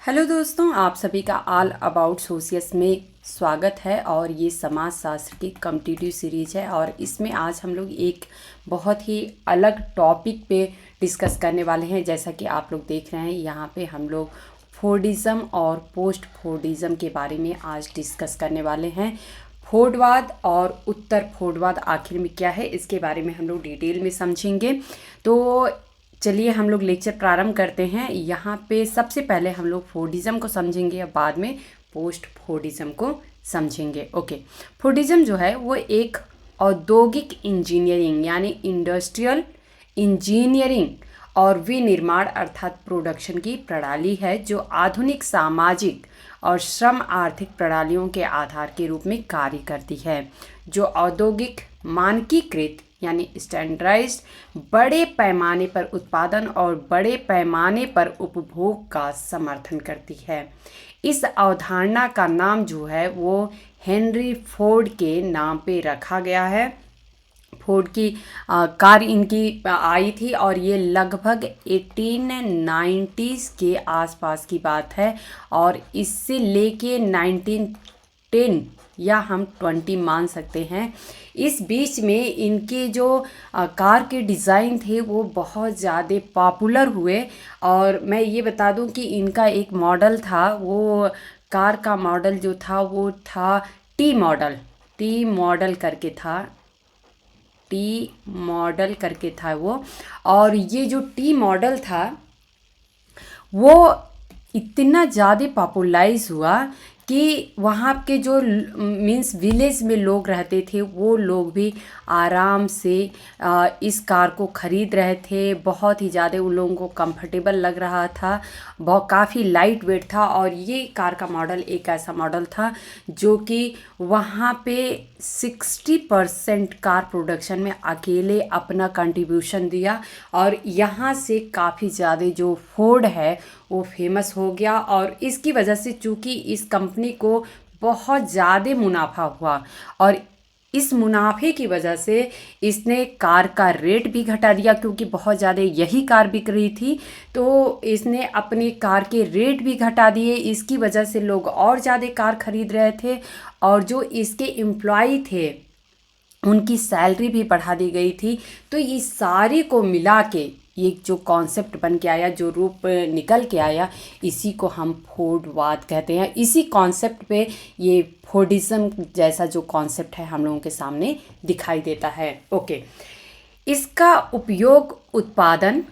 Hello दोस्तों, आप सभी का ऑल अबाउट सोशियस में स्वागत है। और ये समाज शास्त्र की कॉम्पिटिटिव सीरीज है और इसमें आज हम लोग एक बहुत ही अलग टॉपिक पे डिस्कस करने वाले हैं। जैसा कि आप लोग देख रहे हैं यहाँ पे हम लोग फोर्डिज़म और पोस्ट फोर्डिज़म के बारे में आज डिस्कस करने वाले हैं। फोर्डवाद और उत्तर फोर्डवाद आखिर में क्या है, इसके बारे में हम लोग डिटेल में समझेंगे। तो चलिए हम लोग लेक्चर प्रारंभ करते हैं। यहाँ पे सबसे पहले हम लोग फोर्डिज़म को समझेंगे और बाद में पोस्ट फोर्डिज़म को समझेंगे। ओके, फोर्डिज़म जो है वो एक औद्योगिक इंजीनियरिंग यानी इंडस्ट्रियल इंजीनियरिंग और विनिर्माण अर्थात प्रोडक्शन की प्रणाली है जो आधुनिक सामाजिक और श्रम आर्थिक प्रणालियों के आधार के रूप में कार्य करती है, जो औद्योगिक मानकीकृत यानी स्टैंडर्डाइज्ड बड़े पैमाने पर उत्पादन और बड़े पैमाने पर उपभोग का समर्थन करती है। इस अवधारणा का नाम जो है वो हेनरी फोर्ड के नाम पे रखा गया है। फोर्ड की कार इनकी आई थी और ये लगभग 1890s के आसपास की बात है और इससे लेके 1910 या हम 20 मान सकते हैं, इस बीच में इनके जो कार के डिज़ाइन थे वो बहुत ज़्यादा पॉपुलर हुए। और मैं ये बता दूं कि इनका एक मॉडल था, वो कार का मॉडल जो था वो था टी मॉडल करके था, टी मॉडल करके था वो। और ये जो टी मॉडल था वो इतना ज़्यादा पॉपुलराइज हुआ कि वहाँ के जो मीन्स विलेज में लोग रहते थे वो लोग भी आराम से इस कार को ख़रीद रहे थे। बहुत ही ज़्यादा उन लोगों को कंफर्टेबल लग रहा था, बहुत काफ़ी लाइट वेट था। और ये कार का मॉडल एक ऐसा मॉडल था जो कि वहाँ पे 60% कार प्रोडक्शन में अकेले अपना कंट्रीब्यूशन दिया और यहाँ से काफ़ी ज़्यादा जो फोर्ड है वो फेमस हो गया। और इसकी वजह से चूँकि इस कंपनी को बहुत ज़्यादा मुनाफा हुआ और इस मुनाफे की वजह से इसने कार का रेट भी घटा दिया, क्योंकि बहुत ज़्यादा यही कार बिक रही थी तो इसने अपनी कार के रेट भी घटा दिए। इसकी वजह से लोग और ज़्यादा कार खरीद रहे थे और जो इसके एम्प्लॉय थे उनकी सैलरी भी बढ़ा दी गई थी। तो इस सारे को मिला के ये जो कॉन्सेप्ट बन के आया, जो रूप निकल के आया, इसी को हम फोर्डवाद कहते हैं। इसी कॉन्सेप्ट पे ये फोर्डिज़म जैसा जो कॉन्सेप्ट है हम लोगों के सामने दिखाई देता है। ओके, इसका उपयोग उत्पादन,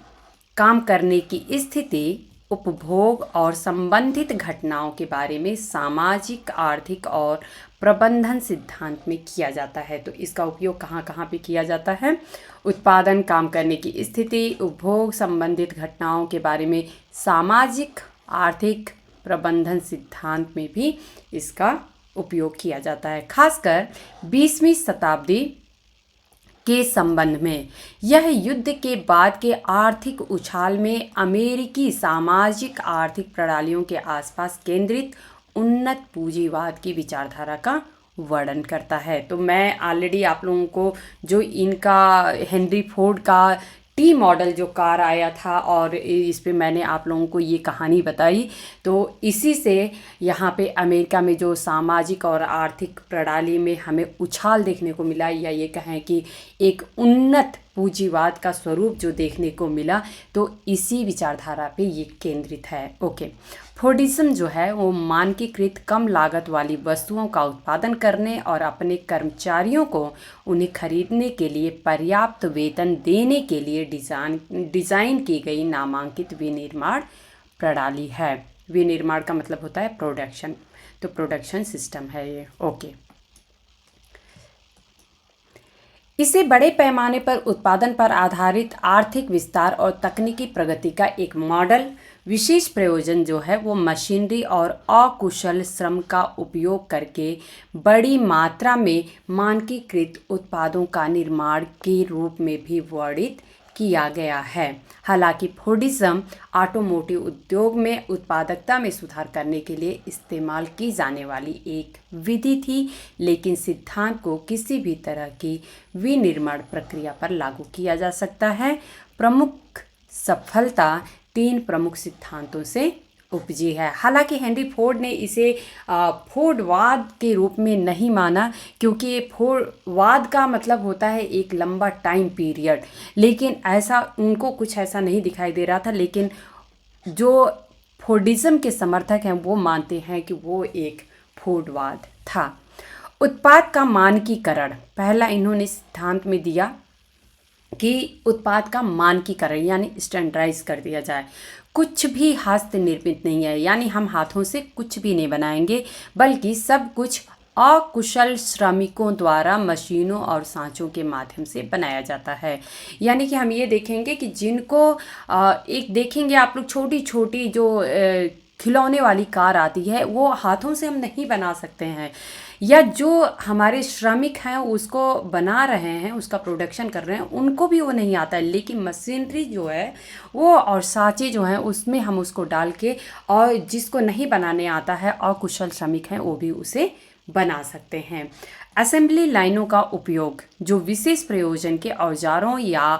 काम करने की स्थिति, उपभोग और संबंधित घटनाओं के बारे में सामाजिक, आर्थिक और प्रबंधन सिद्धांत में किया जाता है। तो इसका उपयोग कहाँ कहाँ पे किया जाता है? उत्पादन, काम करने की स्थिति, उपभोग, संबंधित घटनाओं के बारे में सामाजिक, आर्थिक, प्रबंधन सिद्धांत में भी इसका उपयोग किया जाता है। खासकर 20वीं शताब्दी के संबंध में यह युद्ध के बाद के आर्थिक उछाल में अमेरिकी सामाजिक आर्थिक प्रणालियों के आसपास केंद्रित उन्नत पूंजीवाद की विचारधारा का वर्णन करता है। तो मैं ऑलरेडी आप लोगों को जो इनका हेनरी फोर्ड का टी मॉडल जो कार आया था और इस पे मैंने आप लोगों को ये कहानी बताई, तो इसी से यहाँ पे अमेरिका में जो सामाजिक और आर्थिक प्रणाली में हमें उछाल देखने को मिला, या ये कहें कि एक उन्नत पूंजीवाद का स्वरूप जो देखने को मिला, तो इसी विचारधारा पे ये केंद्रित है। ओके, फोर्डिज्म जो है वो मानकीकृत कम लागत वाली वस्तुओं का उत्पादन करने और अपने कर्मचारियों को उन्हें खरीदने के लिए पर्याप्त वेतन देने के लिए डिज़ाइन की गई नामांकित विनिर्माण प्रणाली है। विनिर्माण का मतलब होता है प्रोडक्शन, तो प्रोडक्शन सिस्टम है ये। ओके, इसे बड़े पैमाने पर उत्पादन पर आधारित आर्थिक विस्तार और तकनीकी प्रगति का एक मॉडल, विशेष प्रयोजन जो है वो मशीनरी और अकुशल श्रम का उपयोग करके बड़ी मात्रा में मानकीकृत उत्पादों का निर्माण के रूप में भी वर्णित किया गया है। हालांकि फोर्डिज्म ऑटोमोटिव उद्योग में उत्पादकता में सुधार करने के लिए इस्तेमाल की जाने वाली एक विधि थी, लेकिन सिद्धांत को किसी भी तरह की विनिर्माण प्रक्रिया पर लागू किया जा सकता है। प्रमुख सफलता 3 प्रमुख सिद्धांतों से उपजी है। हालांकि हेनरी फोर्ड ने इसे फोर्डवाद के रूप में नहीं माना, क्योंकि फोर्डवाद का मतलब होता है एक लंबा टाइम पीरियड, लेकिन ऐसा उनको कुछ ऐसा नहीं दिखाई दे रहा था। लेकिन जो फोर्डिज्म के समर्थक हैं वो मानते हैं कि वो एक फोर्डवाद था। उत्पाद का मानकीकरण, पहला इन्होंने सिद्धांत में दिया कि उत्पाद का मानकीकरण यानी स्टैंडर्डाइज कर दिया जाए। कुछ भी हस्त निर्मित नहीं है, यानी हम हाथों से कुछ भी नहीं बनाएंगे, बल्कि सब कुछ अकुशल श्रमिकों द्वारा मशीनों और सांचों के माध्यम से बनाया जाता है। यानी कि हम ये देखेंगे कि जिनको एक देखेंगे आप लोग, छोटी छोटी जो खिलौने वाली कार आती है वो हाथों से हम नहीं बना सकते हैं, या जो हमारे श्रमिक हैं उसको बना रहे हैं, उसका प्रोडक्शन कर रहे हैं, उनको भी वो नहीं आता है। लेकिन मशीनरी जो है वो और साँचे जो हैं उसमें हम उसको डाल के, और जिसको नहीं बनाने आता है अकुशल श्रमिक हैं वो भी उसे बना सकते हैं। असेंबली लाइनों का उपयोग, जो विशेष प्रयोजन के औजारों या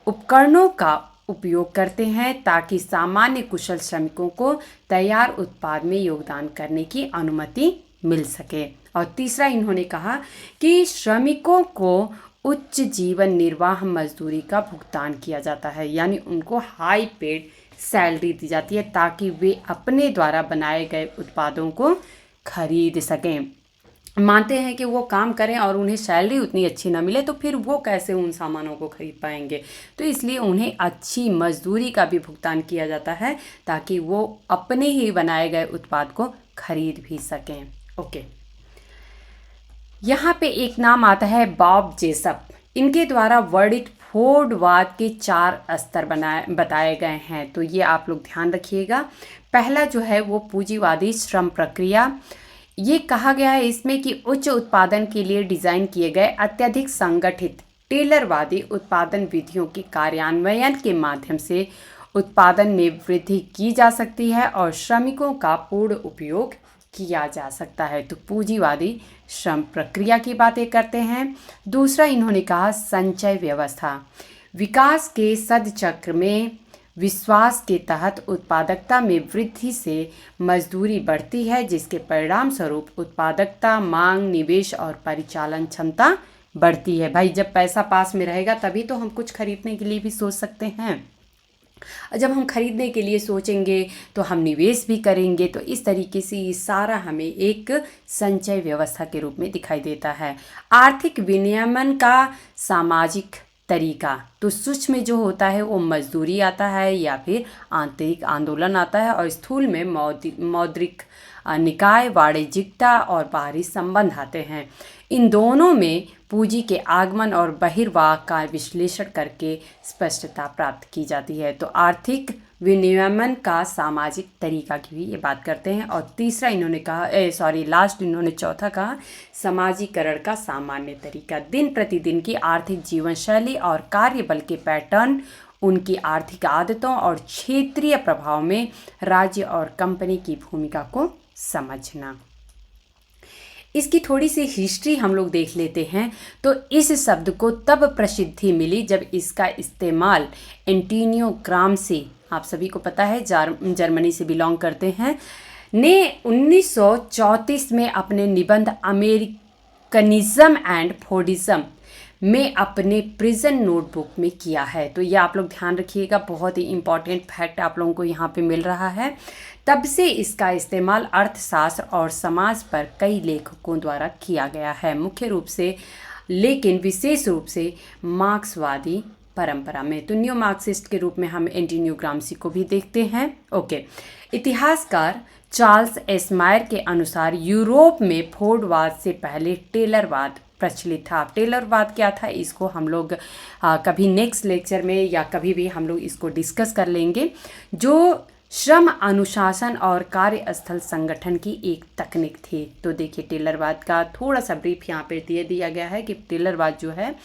उपकरणों का उपयोग करते हैं ताकि सामान्य कुशल श्रमिकों को तैयार उत्पाद में योगदान करने की अनुमति मिल सके। और तीसरा इन्होंने कहा कि श्रमिकों को उच्च जीवन निर्वाह मजदूरी का भुगतान किया जाता है, यानी उनको हाई पेड सैलरी दी जाती है ताकि वे अपने द्वारा बनाए गए उत्पादों को खरीद सकें। मानते हैं कि वो काम करें और उन्हें सैलरी उतनी अच्छी ना मिले तो फिर वो कैसे उन सामानों को खरीद पाएंगे, तो इसलिए उन्हें अच्छी मजदूरी का भी भुगतान किया जाता है ताकि वो अपने ही बनाए गए उत्पाद को खरीद भी सकें। ओके, यहाँ पे एक नाम आता है बॉब जेसप। इनके द्वारा वर्णित फोर्डवाद के 4 स्तर बताए गए हैं, तो ये आप लोग ध्यान रखिएगा। पहला जो है वो पूंजीवादी श्रम प्रक्रिया। ये कहा गया है इसमें कि उच्च उत्पादन के लिए डिज़ाइन किए गए अत्यधिक संगठित टेलरवादी उत्पादन विधियों के कार्यान्वयन के माध्यम से उत्पादन में वृद्धि की जा सकती है और श्रमिकों का पूर्ण उपयोग किया जा सकता है। तो पूंजीवादी श्रम प्रक्रिया की बातें करते हैं। दूसरा इन्होंने कहा संचय व्यवस्था। विकास के सदचक्र में विश्वास के तहत उत्पादकता में वृद्धि से मजदूरी बढ़ती है, जिसके परिणाम स्वरूप उत्पादकता, मांग, निवेश और परिचालन क्षमता बढ़ती है। भाई जब पैसा पास में रहेगा तभी तो हम कुछ खरीदने के लिए भी सोच सकते हैं। जब हम खरीदने के लिए सोचेंगे तो हम निवेश भी करेंगे। तो इस तरीके से ये सारा हमें एक संचय व्यवस्था के रूप में दिखाई देता है। आर्थिक विनियमन का सामाजिक तरीका, तो सूक्ष्म में जो होता है वो मजदूरी आता है या फिर आंतरिक आंदोलन आता है, और स्थूल में मौद्रिक निकाय, वाणिज्यिकता और बाहरी संबंध आते हैं। इन दोनों में पूंजी के आगमन और बहिर्वाह का विश्लेषण करके स्पष्टता प्राप्त की जाती है। तो आर्थिक विनियमन का सामाजिक तरीका की भी ये बात करते हैं। और तीसरा इन्होंने कहा लास्ट इन्होंने चौथा कहा समाजीकरण का सामान्य तरीका। दिन प्रतिदिन की आर्थिक जीवन शैली और कार्यबल के पैटर्न, उनकी आर्थिक आदतों और क्षेत्रीय प्रभाव में राज्य और कंपनी की भूमिका को समझना। इसकी थोड़ी सी हिस्ट्री हम लोग देख लेते हैं। तो इस शब्द को तब प्रसिद्धि मिली जब इसका इस्तेमाल एंटोनियो ग्राम्सी, आप सभी को पता है जर्मनी से बिलोंग करते हैं, ने 1934 में अपने निबंध अमेरिकनिज्म एंड फोर्डिज्म में अपने प्रिजन नोटबुक में किया है। तो ये आप लोग ध्यान रखिएगा, बहुत ही इंपॉर्टेंट फैक्ट आप लोगों को यहाँ पे मिल रहा है। तब से इसका इस्तेमाल अर्थशास्त्र और समाज पर कई लेखकों द्वारा किया गया है, मुख्य रूप से लेकिन विशेष रूप से मार्क्सवादी परंपरा में। तो न्यू मार्क्सिस्ट के रूप में हम एंटोनियो ग्राम्सी को भी देखते हैं। ओके, इतिहासकार चार्ल्स एस्मायर के अनुसार यूरोप में फोर्डवाद से पहले टेलरवाद प्रचलित था। टेलरवाद क्या था इसको हम लोग कभी नेक्स्ट लेक्चर में या कभी भी हम लोग इसको डिस्कस कर लेंगे। जो श्रम अनुशासन और कार्यस्थल संगठन की एक तकनीक थी। तो देखिए टेलरवाद का थोड़ा सा ब्रीफ यहाँ पे दिया गया है कि टेलरवाद जो है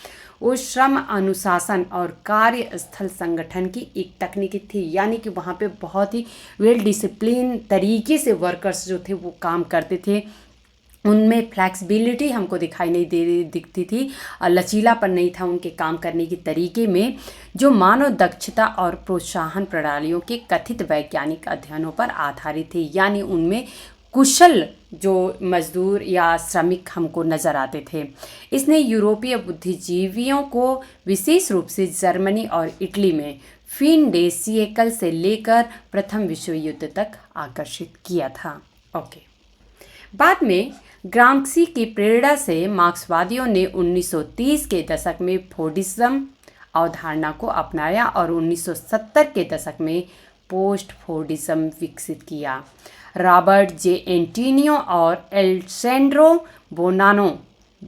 वो श्रम अनुशासन और कार्यस्थल संगठन की एक तकनीक थी, यानी कि वहाँ पे बहुत ही वेल डिसिप्लिन तरीके से वर्कर्स जो थे वो काम करते थे। उनमें फ्लेक्सिबिलिटी हमको दिखाई नहीं दिखती थी और लचीलापन नहीं था उनके काम करने के तरीके में, जो मानव दक्षता और प्रोत्साहन प्रणालियों के कथित वैज्ञानिक अध्ययनों पर आधारित थे। यानी उनमें कुशल जो मजदूर या श्रमिक हमको नज़र आते थे। इसने यूरोपीय बुद्धिजीवियों को विशेष रूप से जर्मनी और इटली में फिन डे सिएकल से लेकर प्रथम विश्व युद्ध तक आकर्षित किया था। ओके, बाद में ग्राम्सी की प्रेरणा से मार्क्सवादियों ने 1930 के दशक में फोर्डिज्म अवधारणा को अपनाया और 1970 के दशक में पोस्ट फोर्डिज्म विकसित किया। रॉबर्ट जे एंटिनियो और एल्सेंड्रो बोनानो,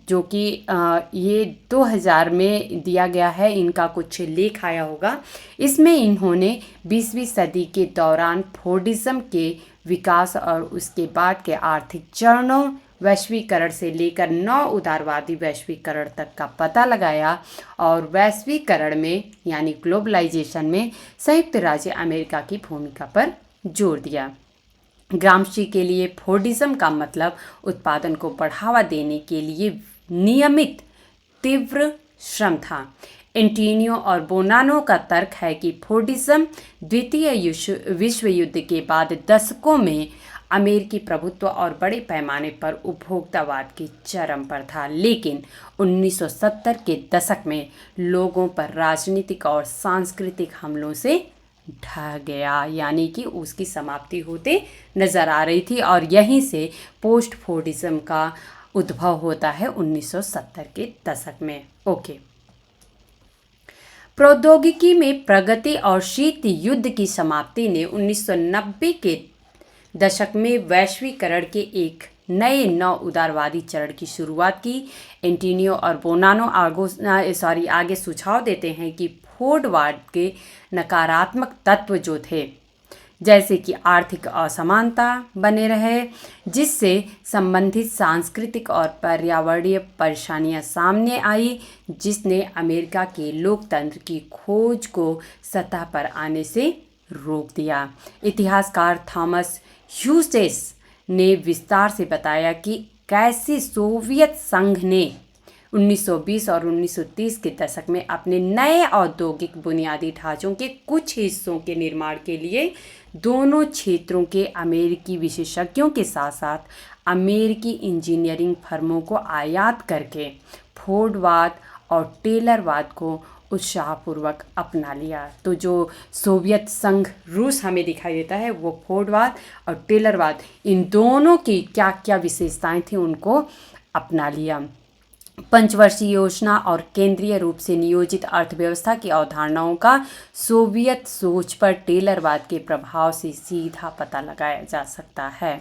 जो कि ये 2000 में दिया गया है, इनका कुछ लेख आया होगा, इसमें इन्होंने 20वीं सदी के दौरान फोर्डिज्म के विकास और उसके बाद के आर्थिक चरणों, वैश्वीकरण से लेकर नौ उदारवादी वैश्वीकरण तक का पता लगाया और वैश्वीकरण में यानी ग्लोबलाइजेशन में संयुक्त राज्य अमेरिका की भूमिका पर जोर दिया। ग्राम्शी के लिए फोर्डिज्म का मतलब उत्पादन को बढ़ावा देने के लिए नियमित तीव्र श्रम था। एंटिनियो और बोनानो का तर्क है कि फोर्डिज्म द्वितीय विश्व युद्ध के बाद दशकों में अमेरिकी प्रभुत्व और बड़े पैमाने पर उपभोक्तावाद के चरम पर था, लेकिन 1970 के दशक में लोगों पर राजनीतिक और सांस्कृतिक हमलों से ढह गया, यानी कि उसकी समाप्ति होते नज़र आ रही थी और यहीं से पोस्ट फोर्डिज्म का उद्भव होता है 1970 के दशक में। ओके, प्रौद्योगिकी में प्रगति और शीत युद्ध की समाप्ति ने 1990 के दशक में वैश्वीकरण के एक नए नव उदारवादी चरण की शुरुआत की। एंटिनियो और बोनानो आगे सुझाव देते हैं कि फोर्डवाद के नकारात्मक तत्व जो थे, जैसे कि आर्थिक असमानता बने रहे, जिससे संबंधित सांस्कृतिक और पर्यावरणीय परेशानियां सामने आई, जिसने अमेरिका के लोकतंत्र की खोज को सतह पर आने से रोक दिया। इतिहासकार थॉमस ह्यूजेस ने विस्तार से बताया कि कैसे सोवियत संघ ने 1920 और 1930 के दशक में अपने नए औद्योगिक बुनियादी ढांचों के कुछ हिस्सों के निर्माण के लिए दोनों क्षेत्रों के अमेरिकी विशेषज्ञों के साथ साथ अमेरिकी इंजीनियरिंग फर्मों को आयात करके फोर्डवाद और टेलरवाद को उत्साहपूर्वक अपना लिया। तो जो सोवियत संघ रूस हमें दिखाई देता है वो फोर्डवाद और टेलरवाद, इन दोनों की क्या क्या विशेषताएं थी उनको अपना लिया। पंचवर्षीय योजना और केंद्रीय रूप से नियोजित अर्थव्यवस्था की अवधारणाओं का सोवियत सोच पर टेलरवाद के प्रभाव से सीधा पता लगाया जा सकता है।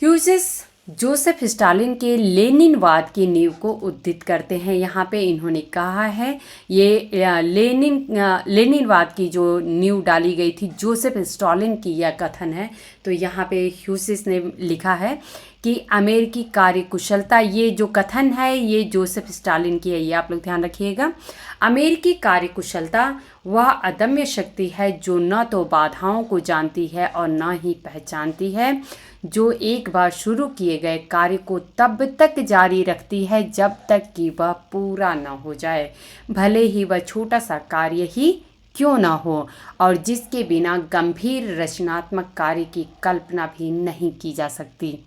ह्यूजेस जोसेफ स्टालिन के लेनिनवाद की नींव को उद्धृत करते हैं। यहाँ पे इन्होंने कहा है ये लेनिनवाद की जो नींव डाली गई थी जोसेफ स्टालिन की, यह कथन है। तो यहाँ पे ह्यूजेस ने लिखा है कि अमेरिकी कार्यकुशलता, ये जो कथन है ये जोसेफ स्टालिन की है, ये आप लोग ध्यान रखिएगा। अमेरिकी कार्यकुशलता वह अदम्य शक्ति है जो न तो बाधाओं को जानती है और न ही पहचानती है, जो एक बार शुरू किए गए कार्य को तब तक जारी रखती है जब तक कि वह पूरा न हो जाए, भले ही वह छोटा सा कार्य ही क्यों न हो, और जिसके बिना गंभीर रचनात्मक कार्य की कल्पना भी नहीं की जा सकती।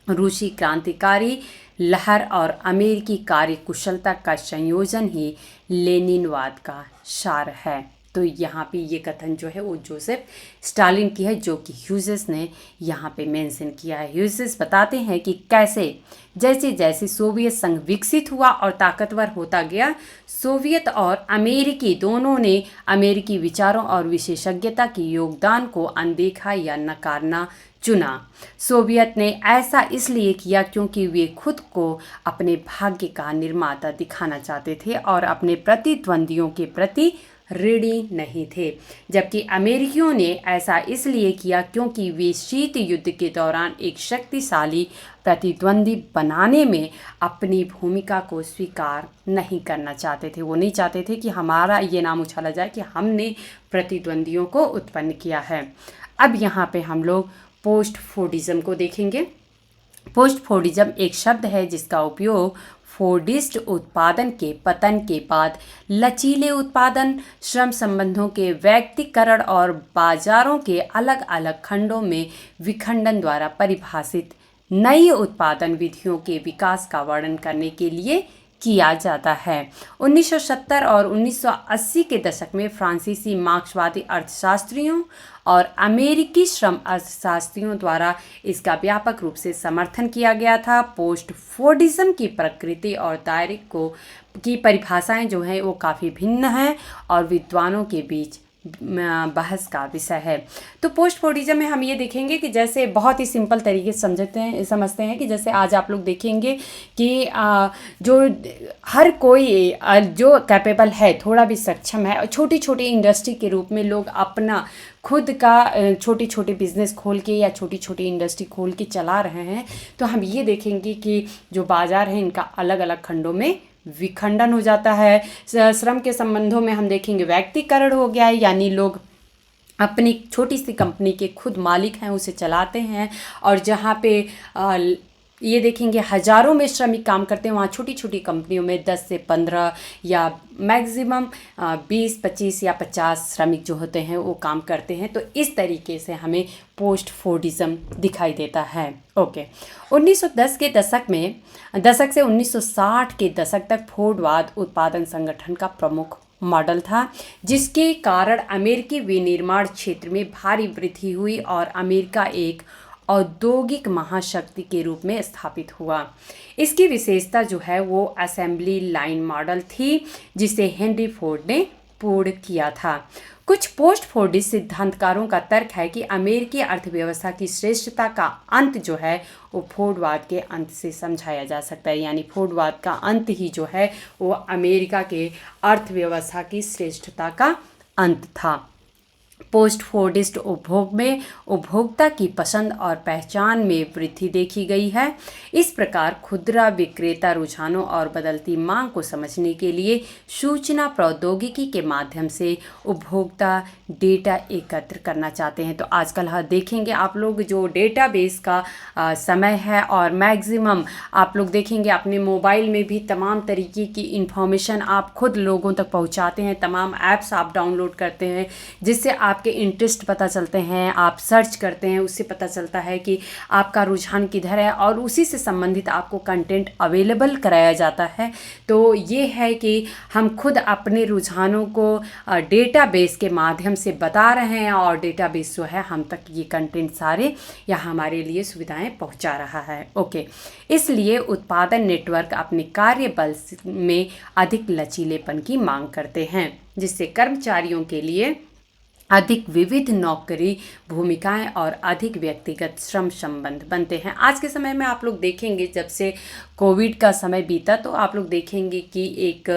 रूसी क्रांतिकारी लहर और अमेरिकी कार्यकुशलता का संयोजन ही लेनिनवाद का सार है। तो यहाँ पे ये कथन जो है वो जोसेफ स्टालिन की है, जो कि ह्यूजेस ने यहाँ पे मेंशन किया है। ह्यूजेस बताते हैं कि कैसे जैसे जैसे सोवियत संघ विकसित हुआ और ताकतवर होता गया, सोवियत और अमेरिकी दोनों ने अमेरिकी विचारों और विशेषज्ञता के योगदान को अनदेखा या नकारना चुना। सोवियत ने ऐसा इसलिए किया क्योंकि वे खुद को अपने भाग्य का निर्माता दिखाना चाहते थे और अपने प्रतिद्वंदियों के प्रति ऋणी नहीं थे, जबकि अमेरिकियों ने ऐसा इसलिए किया क्योंकि वे शीत युद्ध के दौरान एक शक्तिशाली प्रतिद्वंदी बनाने में अपनी भूमिका को स्वीकार नहीं करना चाहते थे। वो नहीं चाहते थे कि हमारा ये नाम उछाला जाए कि हमने प्रतिद्वंदियों को उत्पन्न किया है। अब यहाँ पे हम लोग पोस्ट फोर्डिज्म को देखेंगे। पोस्टफोर्डिज्म एक शब्द है जिसका उपयोग फोर्डिस्ट उत्पादन के पतन के बाद लचीले उत्पादन, श्रम संबंधों के व्यक्तिकरण और बाजारों के अलग अलग खंडों में विखंडन द्वारा परिभाषित नई उत्पादन विधियों के विकास का वर्णन करने के लिए किया जाता है। 1970 और 1980 के दशक में फ्रांसीसी मार्क्सवादी अर्थशास्त्रियों और अमेरिकी श्रम अर्थशास्त्रियों द्वारा इसका व्यापक रूप से समर्थन किया गया था। पोस्टफोर्डिज्म की प्रकृति और दायरे की परिभाषाएं जो हैं वो काफ़ी भिन्न हैं और विद्वानों के बीच बहस का विषय है। तो पोस्टफोर्डिज्म में हम ये देखेंगे कि जैसे बहुत ही सिंपल तरीके से समझते हैं कि जैसे आज आप लोग देखेंगे कि जो हर कोई जो कैपेबल है, थोड़ा भी सक्षम है, छोटी छोटी इंडस्ट्री के रूप में लोग अपना खुद का छोटी छोटी बिजनेस खोल के या छोटी छोटी इंडस्ट्री खोल के चला रहे हैं। तो हम ये देखेंगे कि जो बाज़ार है इनका अलग अलग खंडों में विखंडन हो जाता है। श्रम के संबंधों में हम देखेंगे व्यक्तिकरण हो गया है, यानी लोग अपनी छोटी सी कंपनी के खुद मालिक हैं, उसे चलाते हैं। और जहाँ पे ये देखेंगे हज़ारों में श्रमिक काम करते हैं, वहाँ छोटी छोटी कंपनियों में 10 से 15 या मैक्सिमम 20-25 या 50 श्रमिक जो होते हैं वो काम करते हैं। तो इस तरीके से हमें पोस्टफोर्डिज्म दिखाई देता है। ओके, 1910 के दशक से 1960 के दशक तक फोर्डवाद उत्पादन संगठन का प्रमुख मॉडल था, जिसके कारण अमेरिकी विनिर्माण क्षेत्र में भारी वृद्धि हुई और अमेरिका एक औद्योगिक महाशक्ति के रूप में स्थापित हुआ। इसकी विशेषता जो है वो असेंबली लाइन मॉडल थी, जिसे हेनरी फोर्ड ने पूर्ण किया था। कुछ पोस्ट फोर्डिस्ट सिद्धांतकारों का तर्क है कि अमेरिकी अर्थव्यवस्था की श्रेष्ठता का अंत जो है वो फोर्डवाद के अंत से समझाया जा सकता है, यानी फोर्डवाद का अंत ही जो है वो अमेरिका के अर्थव्यवस्था की श्रेष्ठता का अंत था। पोस्ट फोर्डिस्ट उपभोग में उपभोक्ता की पसंद और पहचान में वृद्धि देखी गई है। इस प्रकार खुदरा विक्रेता रुझानों और बदलती मांग को समझने के लिए सूचना प्रौद्योगिकी के माध्यम से उपभोक्ता डेटा एकत्र करना चाहते हैं। तो आजकल हाँ देखेंगे आप लोग जो डेटाबेस का समय है और मैक्सिमम आप लोग देखेंगे अपने मोबाइल में भी तमाम तरीके की इंफॉर्मेशन आप खुद लोगों तक पहुंचाते हैं, तमाम ऐप्स आप डाउनलोड करते हैं जिससे आपके इंटरेस्ट पता चलते हैं, आप सर्च करते हैं, उससे पता चलता है कि आपका रुझान किधर है और उसी से संबंधित आपको कंटेंट अवेलेबल कराया जाता है। तो ये है कि हम खुद अपने रुझानों को डेटाबेस के माध्यम से बता रहे हैं और डेटाबेस जो है हम तक ये कंटेंट सारे या हमारे लिए सुविधाएं पहुंचा रहा है। ओके, इसलिए उत्पादन नेटवर्क अपने कार्यबल में अधिक लचीलेपन की मांग करते हैं, जिससे कर्मचारियों के लिए अधिक विविध नौकरी भूमिकाएं और अधिक व्यक्तिगत श्रम संबंध बनते हैं। आज के समय में आप लोग देखेंगे जब से कोविड का समय बीता तो आप लोग देखेंगे कि एक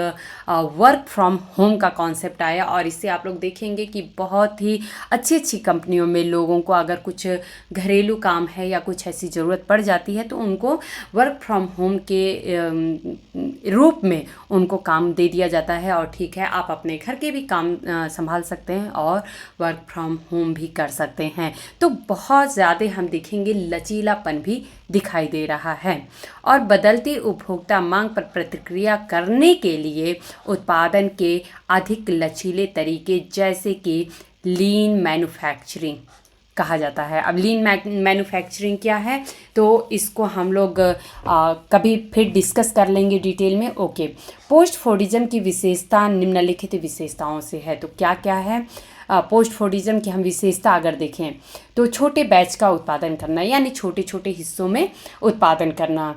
वर्क फ्रॉम होम का कॉन्सेप्ट आया और इससे आप लोग देखेंगे कि बहुत ही अच्छी अच्छी कंपनियों में लोगों को अगर कुछ घरेलू काम है या कुछ ऐसी ज़रूरत पड़ जाती है तो उनको वर्क फ्रॉम होम के रूप में उनको काम दे दिया जाता है और ठीक है आप अपने घर के भी काम संभाल सकते हैं और वर्क फ्रॉम होम भी कर सकते हैं। तो बहुत ज़्यादा हम देखेंगे लचीलापन भी दिखाई दे रहा है और बदलती उपभोक्ता मांग पर प्रतिक्रिया करने के लिए उत्पादन के अधिक लचीले तरीके जैसे कि लीन मैन्युफैक्चरिंग कहा जाता है। अब लीन मैन्युफैक्चरिंग क्या है तो इसको हम लोग कभी फिर डिस्कस कर लेंगे डिटेल में। ओके, पोस्ट फोर्डिज्म की विशेषता निम्नलिखित विशेषताओं से है। तो क्या क्या है पोस्ट फोर्डिज्म की हम विशेषता अगर देखें तो छोटे बैच का उत्पादन करना, यानी छोटे छोटे हिस्सों में उत्पादन करना।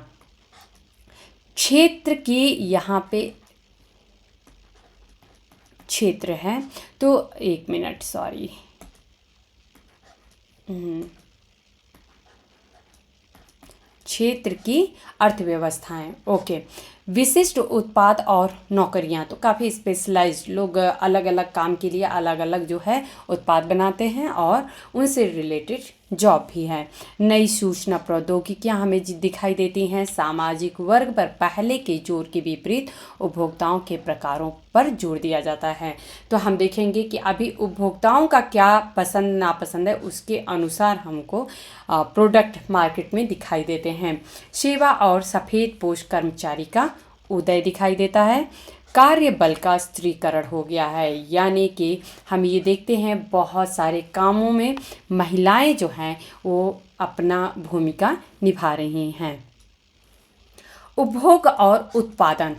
क्षेत्र की यहाँ पे क्षेत्र है तो एक मिनट सॉरी क्षेत्र की अर्थव्यवस्थाएं। ओके, विशिष्ट उत्पाद और नौकरियां, तो काफ़ी स्पेशलाइज्ड लोग अलग अलग काम के लिए अलग अलग जो है उत्पाद बनाते हैं और उनसे रिलेटेड जॉब भी है। नई सूचना प्रौद्योगिकियां हमें दिखाई देती हैं। सामाजिक वर्ग पर पहले के जोर के विपरीत उपभोक्ताओं के प्रकारों पर जोर दिया जाता है। तो हम देखेंगे कि अभी उपभोक्ताओं का क्या पसंद नापसंद है, उसके अनुसार हमको प्रोडक्ट मार्केट में दिखाई देते हैं। सेवा और सफ़ेद पोश कर्मचारी का उदय दिखाई देता है। कार्य बल का स्त्रीकरण हो गया है, यानी कि हम ये देखते हैं बहुत सारे कामों में महिलाएं जो हैं वो अपना भूमिका निभा रही हैं। उपभोग और उत्पादन,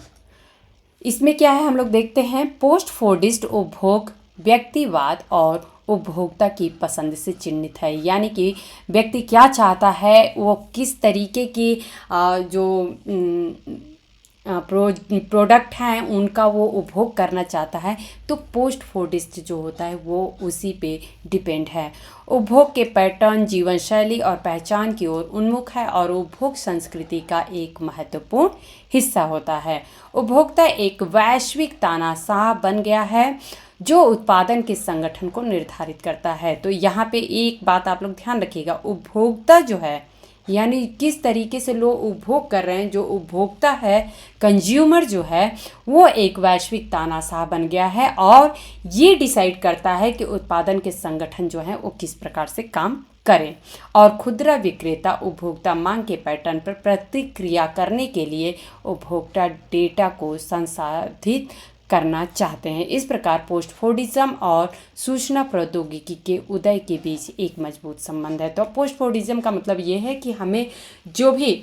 इसमें क्या है हम लोग देखते हैं पोस्ट फोर्डिस्ट उपभोग व्यक्तिवाद और उपभोक्ता की पसंद से चिन्हित है, यानी कि व्यक्ति क्या चाहता है, वो किस तरीके की जो प्रोडक्ट हैं उनका वो उपभोग करना चाहता है, तो पोस्ट फोर्डिस्ट जो होता है वो उसी पे डिपेंड है। उपभोग के पैटर्न जीवन शैली और पहचान की ओर उन्मुख है और उपभोग संस्कृति का एक महत्वपूर्ण हिस्सा होता है। उपभोक्ता एक वैश्विक तानाशाह बन गया है जो उत्पादन के संगठन को निर्धारित करता है। तो यहाँ पे एक बात आप लोग ध्यान रखिएगा, उपभोक्ता जो है यानी किस तरीके से लोग उपभोग कर रहे हैं, जो उपभोक्ता है कंज्यूमर जो है वो एक वैश्विक तानाशाह बन गया है और ये डिसाइड करता है कि उत्पादन के संगठन जो हैं वो किस प्रकार से काम करें। और खुदरा विक्रेता उपभोक्ता मांग के पैटर्न पर प्रतिक्रिया करने के लिए उपभोक्ता डेटा को संसाधित करना चाहते हैं। इस प्रकार पोस्ट फोर्डिज्म और सूचना प्रौद्योगिकी के उदय के बीच एक मजबूत संबंध है। तो पोस्ट फोर्डिज्म का मतलब ये है कि हमें जो भी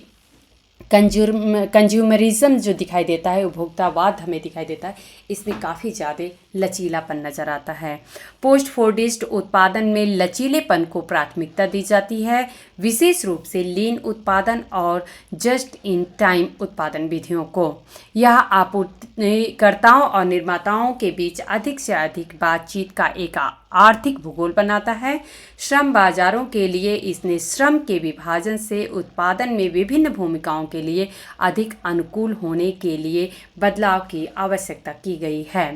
कंज्यूमरिज्म जो दिखाई देता है, उपभोक्तावाद हमें दिखाई देता है, इसमें काफ़ी ज़्यादा लचीलापन नज़र आता है। पोस्ट फोर्डिस्ट उत्पादन में लचीलेपन को प्राथमिकता दी जाती है, विशेष रूप से लीन उत्पादन और जस्ट इन टाइम उत्पादन विधियों को। यह आपूर्तिकर्ताओं और निर्माताओं के बीच अधिक से अधिक बातचीत का एक आर्थिक भूगोल बनाता है। श्रम बाजारों के लिए इसने श्रम के विभाजन से उत्पादन में विभिन्न भूमिकाओं के लिए अधिक अनुकूल होने के लिए बदलाव की आवश्यकता की गई है।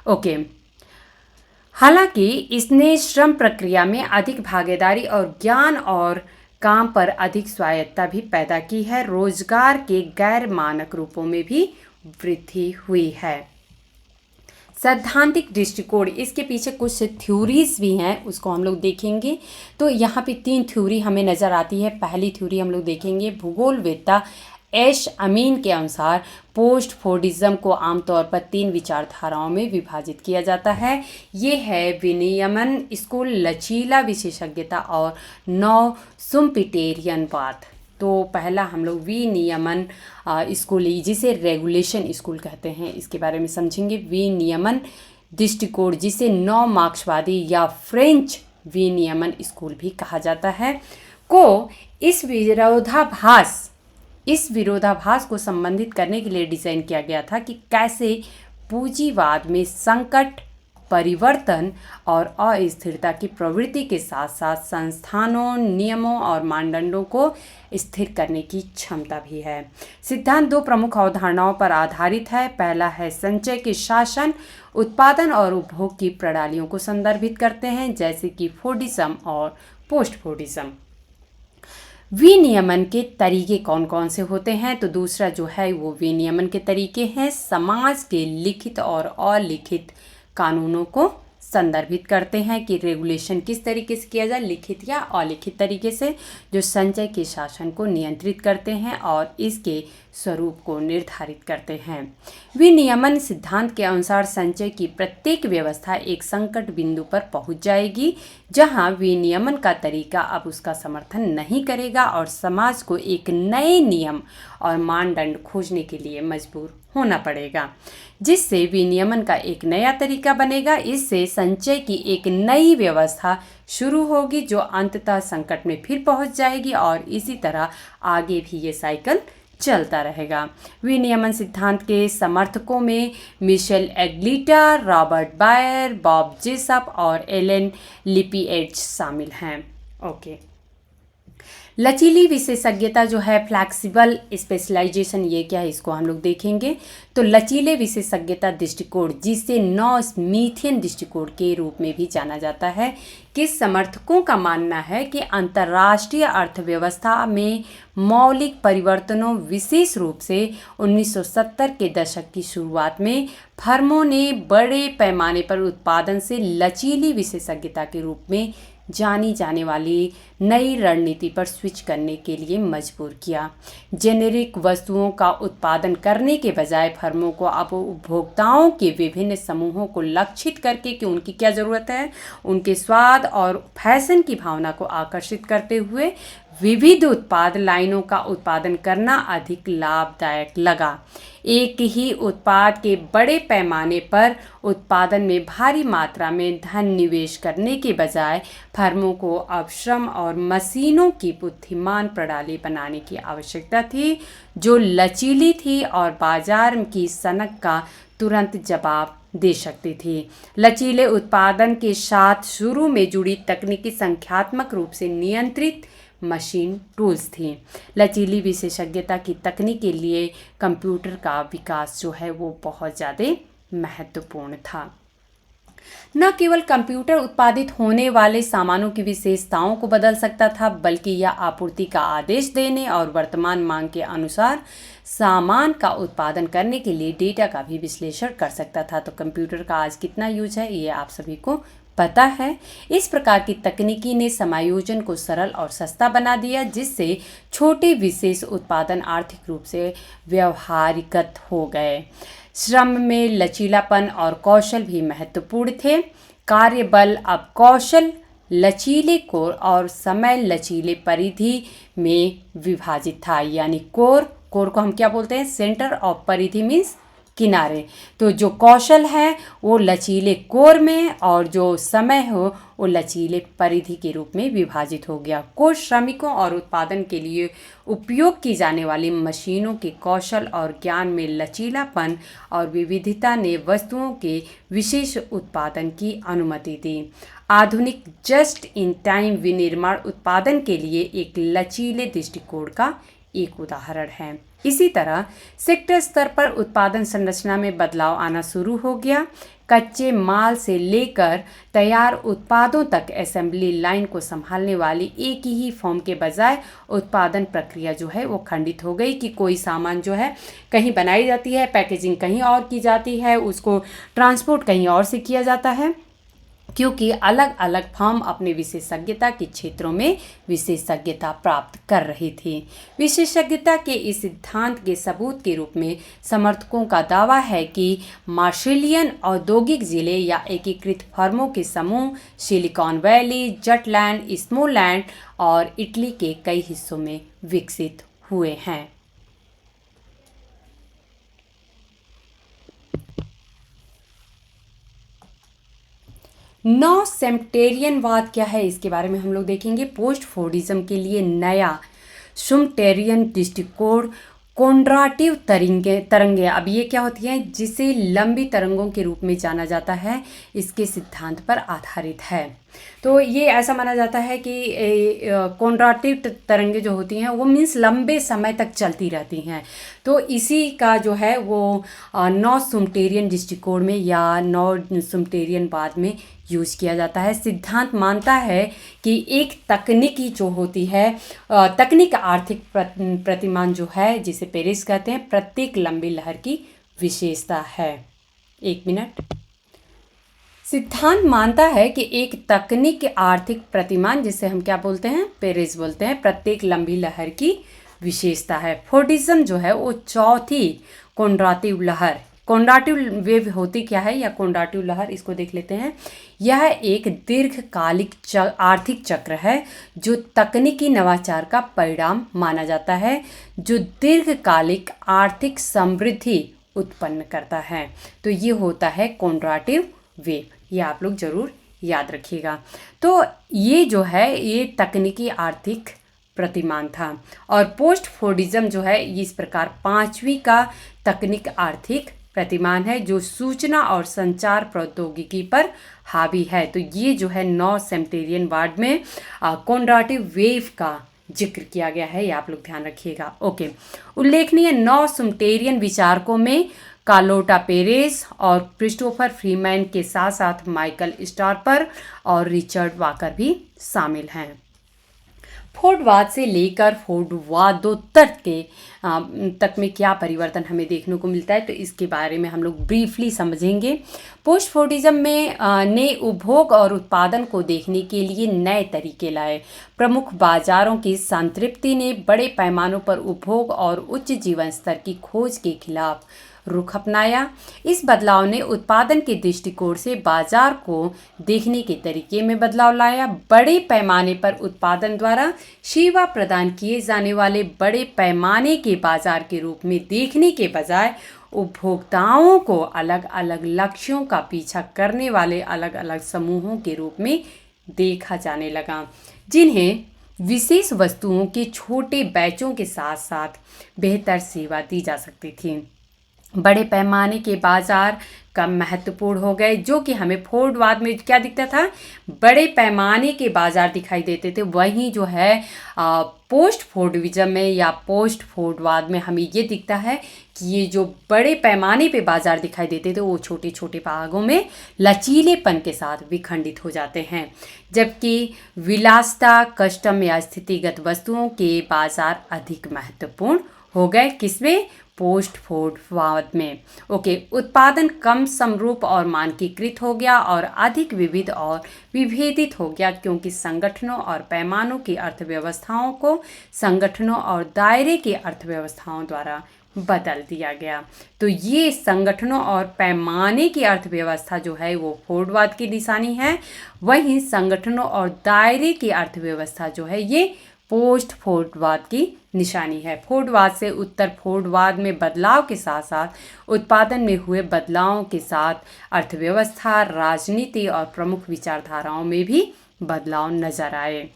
ओके, हालांकि इसने श्रम प्रक्रिया में अधिक भागीदारी और ज्ञान और काम पर अधिक स्वायत्तता भी पैदा की है। रोजगार के गैर मानक रूपों में भी वृद्धि हुई है। सैद्धांतिक दृष्टिकोण, इसके पीछे कुछ थ्योरीज भी हैं, उसको हम लोग देखेंगे। तो यहाँ पे 3 थ्योरी हमें नज़र आती है। पहली थ्योरी हम लोग देखेंगे भूगोलवेत्ता एश अमीन के अनुसार पोस्ट फोर्डिज्म को आमतौर पर 3 विचारधाराओं में विभाजित किया जाता है। ये है विनियमन स्कूल, लचीला विशेषज्ञता और नव सुम्पिटेरियनवाद। तो पहला हम लोग विनियमन स्कूल, जिसे रेगुलेशन स्कूल कहते हैं, इसके बारे में समझेंगे। विनियमन दृष्टिकोण, जिसे नव मार्क्सवादी या फ्रेंच विनियमन स्कूल भी कहा जाता है, को इस विरोधाभास को संबंधित करने के लिए डिज़ाइन किया गया था कि कैसे पूंजीवाद में संकट, परिवर्तन और अस्थिरता की प्रवृत्ति के साथ साथ संस्थानों, नियमों और मानदंडों को स्थिर करने की क्षमता भी है। सिद्धांत 2 प्रमुख अवधारणाओं पर आधारित है। पहला है संचय के शासन, उत्पादन और उपभोग की प्रणालियों को संदर्भित करते हैं, जैसे कि फोर्डिज्म और पोस्ट फोर्डिज्म। विनियमन के तरीके कौन कौन से होते हैं? तो दूसरा जो है वो विनियमन के तरीके हैं समाज के लिखित और अलिखित कानूनों को संदर्भित करते हैं कि रेगुलेशन किस तरीके से किया जाए, लिखित या अलिखित तरीके से, जो संचय के शासन को नियंत्रित करते हैं और इसके स्वरूप को निर्धारित करते हैं। विनियमन सिद्धांत के अनुसार संचय की प्रत्येक व्यवस्था एक संकट बिंदु पर पहुंच जाएगी जहां विनियमन का तरीका अब उसका समर्थन नहीं करेगा और समाज को एक नए नियम और मानदंड खोजने के लिए मजबूर होना पड़ेगा, जिससे विनियमन का एक नया तरीका बनेगा। इससे संचय की एक नई व्यवस्था शुरू होगी जो अंततः संकट में फिर पहुंच जाएगी और इसी तरह आगे भी ये साइकिल चलता रहेगा। विनियमन सिद्धांत के समर्थकों में Michel Aglietta, Robert Boyer, Bob Jessop और एलन लिपिएट्स शामिल हैं। ओके, लचीली विशेषज्ञता जो है, फ्लैक्सिबल स्पेशलाइजेशन, ये क्या है इसको हम लोग देखेंगे। तो लचीले विशेषज्ञता दृष्टिकोण, जिसे नौ मीथेन दृष्टिकोण के रूप में भी जाना जाता है, कि समर्थकों का मानना है कि अंतर्राष्ट्रीय अर्थव्यवस्था में मौलिक परिवर्तनों, विशेष रूप से 1970 के दशक की शुरुआत में फर्मों ने बड़े पैमाने पर उत्पादन से लचीली विशेषज्ञता के रूप में जानी जाने वाली नई रणनीति पर स्विच करने के लिए मजबूर किया। जेनेरिक वस्तुओं का उत्पादन करने के बजाय फर्मों को अब उपभोक्ताओं के विभिन्न समूहों को लक्षित करके कि उनकी क्या ज़रूरत है, उनके स्वाद और फैशन की भावना को आकर्षित करते हुए विविध उत्पाद लाइनों का उत्पादन करना अधिक लाभदायक लगा। एक ही उत्पाद के बड़े पैमाने पर उत्पादन में भारी मात्रा में धन निवेश करने के बजाय फर्मों को अब श्रम और मशीनों की बुद्धिमान प्रणाली बनाने की आवश्यकता थी, जो लचीली थी और बाजार की सनक का तुरंत जवाब दे सकती थी। लचीले उत्पादन के साथ शुरू में जुड़ी तकनीकी संख्यात्मक रूप से नियंत्रित मशीन टूल्स थी। लचीली विशेषज्ञता की तकनीक के लिए कंप्यूटर का विकास जो है वो बहुत ज़्यादा महत्वपूर्ण था। न केवल कंप्यूटर उत्पादित होने वाले सामानों की विशेषताओं को बदल सकता था, बल्कि यह आपूर्ति का आदेश देने और वर्तमान मांग के अनुसार सामान का उत्पादन करने के लिए डेटा का भी विश्लेषण कर सकता था। तो कंप्यूटर का आज कितना यूज है ये आप सभी को पता है। इस प्रकार की तकनीकी ने समायोजन को सरल और सस्ता बना दिया, जिससे छोटे विशेष उत्पादन आर्थिक रूप से व्यवहारिकत हो गए। श्रम में लचीलापन और कौशल भी महत्वपूर्ण थे। कार्यबल अब कौशल, लचीले कोर और समय लचीले परिधि में विभाजित था। यानी कोर को हम क्या बोलते हैं, सेंटर ऑफ परिधि मीन्स किनारे। तो जो कौशल है वो लचीले कोर में और जो समय हो वो लचीले परिधि के रूप में विभाजित हो गया। कोर श्रमिकों और उत्पादन के लिए उपयोग की जाने वाली मशीनों के कौशल और ज्ञान में लचीलापन और विविधता ने वस्तुओं के विशेष उत्पादन की अनुमति दी। आधुनिक जस्ट इन टाइम विनिर्माण उत्पादन के लिए एक लचीले दृष्टिकोण का एक उदाहरण है। इसी तरह सेक्टर स्तर पर उत्पादन संरचना में बदलाव आना शुरू हो गया। कच्चे माल से लेकर तैयार उत्पादों तक असेंबली लाइन को संभालने वाली एक ही फर्म के बजाय उत्पादन प्रक्रिया जो है वो खंडित हो गई, कि कोई सामान जो है कहीं बनाई जाती है, पैकेजिंग कहीं और की जाती है, उसको ट्रांसपोर्ट कहीं और से किया जाता है, क्योंकि अलग अलग फर्म अपने विशेषज्ञता के क्षेत्रों में विशेषज्ञता प्राप्त कर रही थी। विशेषज्ञता के इस सिद्धांत के सबूत के रूप में समर्थकों का दावा है कि मार्शलियन औद्योगिक जिले या एकीकृत फर्मों के समूह सिलिकॉन वैली, जटलैंड, स्मॉलैंड और इटली के कई हिस्सों में विकसित हुए हैं। नौ सेम्टेरियनवाद क्या है इसके बारे में हम लोग देखेंगे। पोस्ट फोर्डिज्म के लिए नया शुमटेरियन दृष्टिकोण कोंड्राटिव तरंगे, अब ये क्या होती हैं, जिसे लंबी तरंगों के रूप में जाना जाता है, इसके सिद्धांत पर आधारित है। तो ये ऐसा माना जाता है कि कोंड्राटिव तरंगे जो होती हैं वो मीन्स लंबे समय तक चलती रहती हैं। तो इसी का जो है वो नौ सुमटेरियन दृष्टिकोण में या नौ सुमटेरियनवाद में यूज किया जाता है। सिद्धांत मानता है कि एक तकनीकी जो होती है, तकनीक आर्थिक प्रतिमान जो है, जिसे पेरिस कहते हैं, प्रत्येक लंबी लहर की विशेषता है। एक मिनट। सिद्धांत मानता है कि एक तकनीक आर्थिक प्रतिमान, जिसे हम क्या बोलते हैं, पेरिस बोलते हैं, प्रत्येक लंबी लहर की विशेषता है। फोर्डिज्म जो है वो चौथी कोंड्राटिव लहर, कोंड्राटिव वेव होती क्या है या कोंड्राटिव लहर, इसको देख लेते हैं। यह एक दीर्घकालिक आर्थिक चक्र है जो तकनीकी नवाचार का परिणाम माना जाता है, जो दीर्घकालिक आर्थिक समृद्धि उत्पन्न करता है। तो ये होता है कोंड्राटिव वेव, ये आप लोग जरूर याद रखिएगा। तो ये जो है ये तकनीकी आर्थिक प्रतिमान था। और पोस्ट फोर्डिज्म जो है इस प्रकार पांचवी का तकनीक आर्थिक प्रतिमान है, जो सूचना और संचार प्रौद्योगिकी पर हावी है। तो ये जो है नौ सेम्टेरियनवाद में कोंड्राटिव वेव का जिक्र किया गया है, ये आप लोग ध्यान रखिएगा। ओके, उल्लेखनीय 9 सुमटेरियन विचारकों में कार्लोटा पेरेस और क्रिस्टोफर फ्रीमैन के साथ साथ माइकल स्टार्पर और रिचर्ड वाकर भी शामिल हैं। फोर्डवाद से लेकर फोर्डवादोत्तर के तक में क्या परिवर्तन हमें देखने को मिलता है, तो इसके बारे में हम लोग ब्रीफली समझेंगे। पोस्ट फोर्डिज्म में ने उपभोग और उत्पादन को देखने के लिए नए तरीके लाए। प्रमुख बाजारों की संतृप्ति ने बड़े पैमानों पर उपभोग और उच्च जीवन स्तर की खोज के खिलाफ रुख अपनाया। इस बदलाव ने उत्पादन के दृष्टिकोण से बाजार को देखने के तरीके में बदलाव लाया। बड़े पैमाने पर उत्पादन द्वारा सेवा प्रदान किए जाने वाले बड़े पैमाने के बाजार के रूप में देखने के बजाय उपभोक्ताओं को अलग अलग लक्ष्यों का पीछा करने वाले अलग अलग समूहों के रूप में देखा जाने लगा, जिन्हें विशेष वस्तुओं के छोटे बैचों के साथ साथ बेहतर सेवा दी जा सकती थी। बड़े पैमाने के बाजार कम महत्वपूर्ण हो गए, जो कि हमें फोर्डवाद में क्या दिखता था, बड़े पैमाने के बाजार दिखाई देते थे। वहीं जो है पोस्ट फोर्डविज्म में या पोस्ट फोर्डवाद में हमें ये दिखता है कि ये जो बड़े पैमाने पे बाजार दिखाई देते थे वो छोटे छोटे भागों में लचीलेपन के साथ विखंडित हो जाते हैं, जबकि विलासिता, कस्टम या स्थितिगत वस्तुओं के बाजार अधिक महत्वपूर्ण हो गए। किसमें? पोस्ट फोर्डवाद में। ओके, उत्पादन कम समरूप और मानकीकृत हो गया और अधिक विविध और विभेदित हो गया, क्योंकि संगठनों और पैमानों की अर्थव्यवस्थाओं को संगठनों और दायरे की अर्थव्यवस्थाओं द्वारा बदल दिया गया। तो ये संगठनों और पैमाने की अर्थव्यवस्था जो है वो फोर्डवाद की निशानी है। वहीं संगठनों और दायरे की अर्थव्यवस्था जो है ये पोस्ट फोर्डवाद की निशानी है। फोर्डवाद से उत्तर फोर्डवाद में बदलाव के साथ साथ उत्पादन में हुए बदलावों के साथ अर्थव्यवस्था, राजनीति और प्रमुख विचारधाराओं में भी बदलाव नजर आए।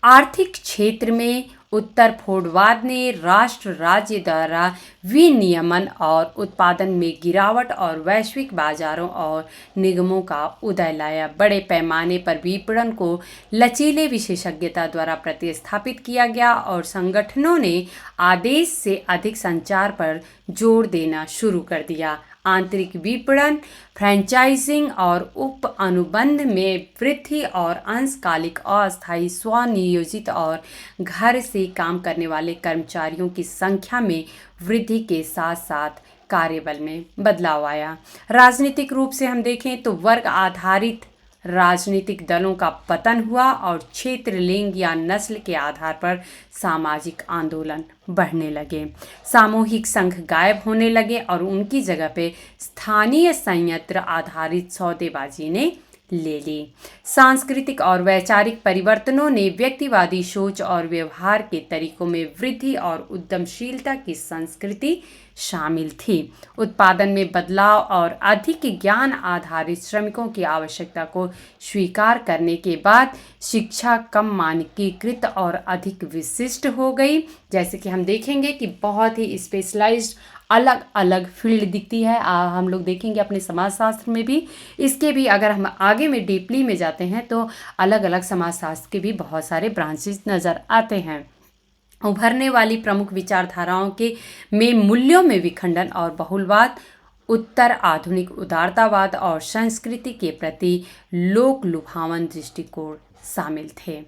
आर्थिक क्षेत्र में उत्तर फोर्डवाद ने राष्ट्र राज्य द्वारा विनियमन और उत्पादन में गिरावट और वैश्विक बाजारों और निगमों का उदय लाया। बड़े पैमाने पर विपणन को लचीले विशेषज्ञता द्वारा प्रतिस्थापित किया गया और संगठनों ने आदेश से अधिक संचार पर जोर देना शुरू कर दिया। आंतरिक विपणन, फ्रेंचाइजिंग और उप अनुबंध में वृद्धि और अंशकालिक, अस्थायी, स्वनियोजित और घर से काम करने वाले कर्मचारियों की संख्या में वृद्धि के साथ साथ कार्यबल में बदलाव आया। राजनीतिक रूप से हम देखें तो वर्ग आधारित राजनीतिक दलों का पतन हुआ और क्षेत्र, लिंग या नस्ल के आधार पर सामाजिक आंदोलन बढ़ने लगे। सामूहिक संघ गायब होने लगे और उनकी जगह पे स्थानीय संयंत्र आधारित सौदेबाजी ने ले ली। सांस्कृतिक और वैचारिक परिवर्तनों ने व्यक्तिवादी सोच और व्यवहार के तरीकों में वृद्धि और उद्यमशीलता की संस्कृति शामिल थी। उत्पादन में बदलाव और अधिक ज्ञान आधारित श्रमिकों की आवश्यकता को स्वीकार करने के बाद शिक्षा कम मानकीकृत और अधिक विशिष्ट हो गई। जैसे कि हम देखेंगे कि बहुत ही स्पेशलाइज्ड अलग अलग फील्ड दिखती है। हम लोग देखेंगे अपने समाजशास्त्र में भी, इसके भी अगर हम आगे में डीपली में जाते हैं तो अलग अलग समाजशास्त्र के भी बहुत सारे ब्रांचेस नज़र आते हैं। उभरने वाली प्रमुख विचारधाराओं के में मूल्यों में विखंडन और बहुलवाद, उत्तर आधुनिक उदारतावाद और संस्कृति के प्रति लोक लुभावन दृष्टिकोण शामिल थे।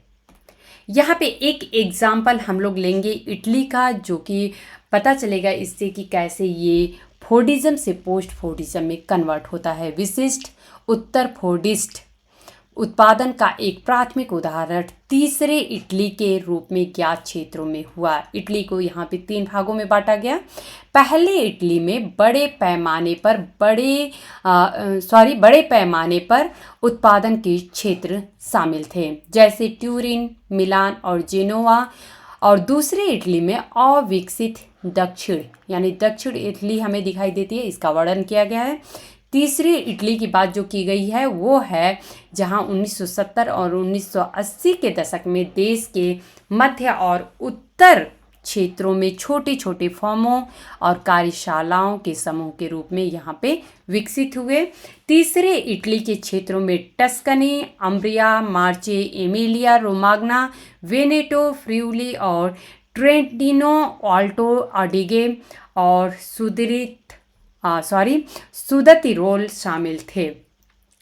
यहाँ पे एक एग्जाम्पल हम लोग लेंगे इटली का, जो कि पता चलेगा इससे कि कैसे ये फोर्डिज्म से पोस्ट फोर्डिज्म में कन्वर्ट होता है। विशिष्ट उत्तर फोर्डिस्ट उत्पादन का एक प्राथमिक उदाहरण तीसरे इटली के रूप में ज्ञात क्षेत्रों में हुआ। इटली को यहाँ पे 3 भागों में बांटा गया। पहले इटली में बड़े पैमाने पर उत्पादन के क्षेत्र शामिल थे, जैसे ट्यूरिन, मिलान और जेनोवा। और दूसरे इटली में अविकसित दक्षिण यानी दक्षिण इटली हमें दिखाई देती है, इसका वर्णन किया गया है। तीसरी इटली की बात जो की गई है वो है जहां 1970 और 1980 के दशक में देश के मध्य और उत्तर क्षेत्रों में छोटे छोटे फर्मों और कार्यशालाओं के समूह के रूप में यहाँ पे विकसित हुए। तीसरे इटली के क्षेत्रों में टस्कनी, अम्ब्रिया, मार्चे, एमिलिया रोमाग्ना, वेनेटो, फ्रिउली और ट्रेंटिनो, आल्टो अडिगे और सुदतिरोल शामिल थे।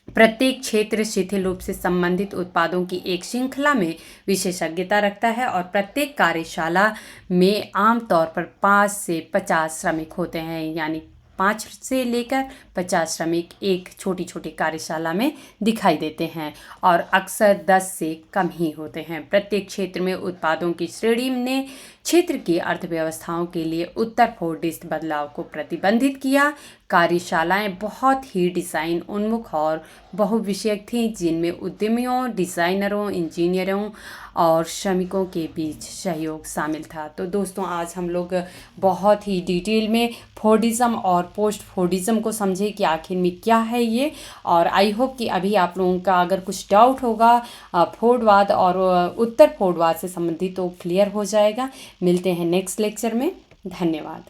प्रत्येक क्षेत्र शिथिल रूप से संबंधित उत्पादों की एक श्रृंखला में विशेषज्ञता रखता है और प्रत्येक कार्यशाला में आमतौर पर 5 से 50 श्रमिक होते हैं, यानी 5 से लेकर 50 श्रमिक एक छोटी छोटी कार्यशाला में दिखाई देते हैं और अक्सर 10 से कम ही होते हैं। प्रत्येक क्षेत्र में उत्पादों की श्रेणी ने क्षेत्र की अर्थव्यवस्थाओं के लिए उत्तर फोर्डिस्ट बदलाव को प्रतिबंधित किया। कार्यशालाएं बहुत ही डिज़ाइन उन्मुख और बहुविषयक थीं, जिनमें उद्यमियों, डिज़ाइनरों, इंजीनियरों और श्रमिकों के बीच सहयोग शामिल था। तो दोस्तों, आज हम लोग बहुत ही डिटेल में फोर्डिज्म और पोस्ट फोर्डिज्म को समझे कि आखिर में क्या है ये। और आई होप कि अभी आप लोगों का अगर कुछ डाउट होगा फोर्डवाद और उत्तर फोर्डवाद से संबंधित तो क्लियर हो जाएगा। मिलते हैं नेक्स्ट लेक्चर में। धन्यवाद।